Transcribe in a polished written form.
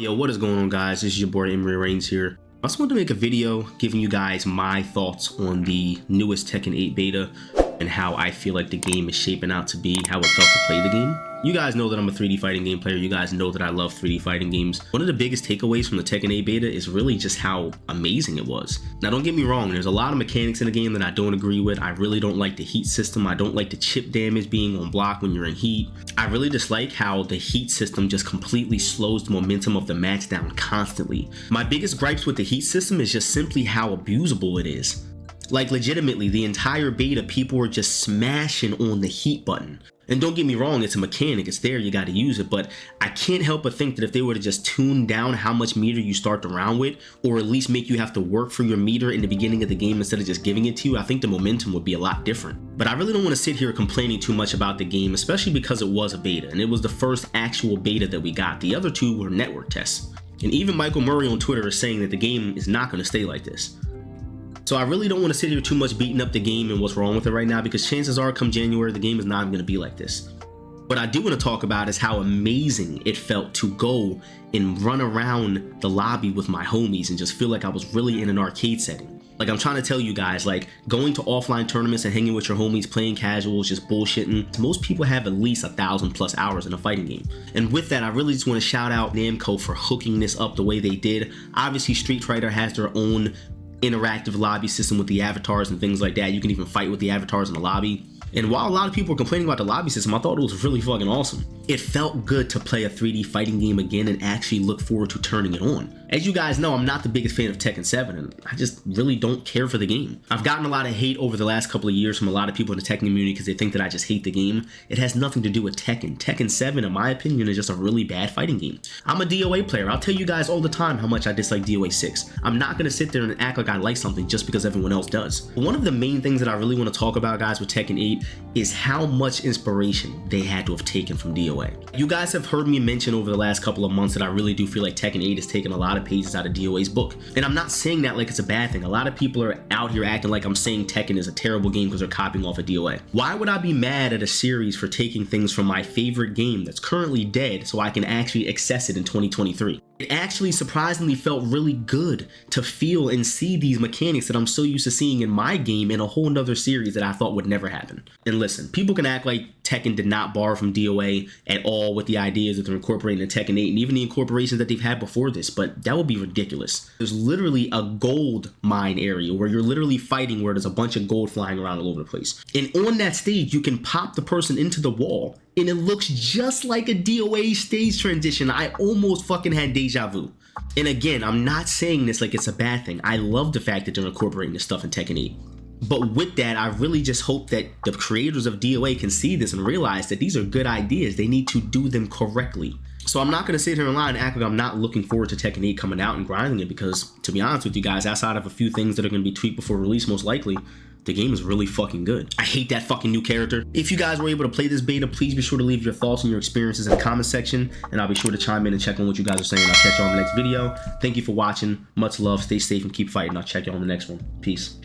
Yo, what is going on, guys? This is your boy EmeryReigns here. I just wanted to make a video giving you guys my thoughts on the newest Tekken 8 beta and how I feel like the game is shaping out to be, how it felt to play the game. You guys know that I'm a 3D fighting game player. You guys know that I love 3D fighting games. One of the biggest takeaways from the Tekken 8 beta is really just how amazing it was. Now, don't get me wrong, there's a lot of mechanics in the game that I don't agree with. I really don't like the heat system. I don't like the chip damage being on block when you're in heat. I really dislike how the heat system just completely slows the momentum of the match down constantly. My biggest gripes with the heat system is just simply how abusable it is. Like, legitimately, the entire beta, people were just smashing on the heat button. And don't get me wrong, it's a mechanic, it's there, you gotta use it, but I can't help but think that if they were to just tune down how much meter you start the round with, or at least make you have to work for your meter in the beginning of the game instead of just giving it to you, I think the momentum would be a lot different. But I really don't want to sit here complaining too much about the game, especially because it was a beta, and it was the first actual beta that we got. The other two were network tests. And even Michael Murray on Twitter is saying that the game is not gonna stay like this. So I really don't want to sit here too much beating up the game and what's wrong with it right now, because chances are come January, the game is not going to be like this. What I do want to talk about is how amazing it felt to go and run around the lobby with my homies and just feel like I was really in an arcade setting. Like, I'm trying to tell you guys, like, going to offline tournaments and hanging with your homies, playing casuals, just bullshitting. Most people have at least 1,000+ hours in a fighting game. And with that, I really just want to shout out Namco for hooking this up the way they did. Obviously, Street Fighter has their own interactive lobby system with the avatars and things like that. You can even fight with the avatars in the lobby. And while a lot of people were complaining about the lobby system, I thought it was really fucking awesome. It felt good to play a 3D fighting game again and actually look forward to turning it on. As you guys know, I'm not the biggest fan of Tekken 7, and I just really don't care for the game. I've gotten a lot of hate over the last couple of years from a lot of people in the Tekken community because they think that I just hate the game. It has nothing to do with Tekken. Tekken 7, in my opinion, is just a really bad fighting game. I'm a DOA player. I'll tell you guys all the time how much I dislike DOA 6. I'm not going to sit there and act like I like something just because everyone else does. But one of the main things that I really want to talk about, guys, with Tekken 8 is how much inspiration they had to have taken from DOA. You guys have heard me mention over the last couple of months that I really do feel like Tekken 8 has taken a lot of pages out of DOA's book. And I'm not saying that like it's a bad thing. A lot of people are out here acting like I'm saying Tekken is a terrible game because they're copying off of DOA. Why would I be mad at a series for taking things from my favorite game that's currently dead so I can actually access it in 2023? It actually surprisingly felt really good to feel and see these mechanics that I'm so used to seeing in my game in a whole nother series that I thought would never happen. And listen, people can act like Tekken did not borrow from DOA at all with the ideas that they're incorporating in Tekken 8 and even the incorporations that they've had before this, but that would be ridiculous. There's literally a gold mine area where you're literally fighting where there's a bunch of gold flying around all over the place. And on that stage, you can pop the person into the wall and it looks just like a DOA stage transition. I almost fucking had deja vu. And again, I'm not saying this like it's a bad thing. I love the fact that they're incorporating this stuff in Tekken 8. But with that, I really just hope that the creators of DOA can see this and realize that these are good ideas. They need to do them correctly. So I'm not going to sit here and lie and act like I'm not looking forward to Tekken 8 coming out and grinding it, because to be honest with you guys, outside of a few things that are going to be tweaked before release most likely, the game is really fucking good. I hate that fucking new character. If you guys were able to play this beta, please be sure to leave your thoughts and your experiences in the comment section, and I'll be sure to chime in and check on what you guys are saying. I'll catch y'all in the next video. Thank you for watching. Much love. Stay safe and keep fighting. I'll check y'all in the next one. Peace.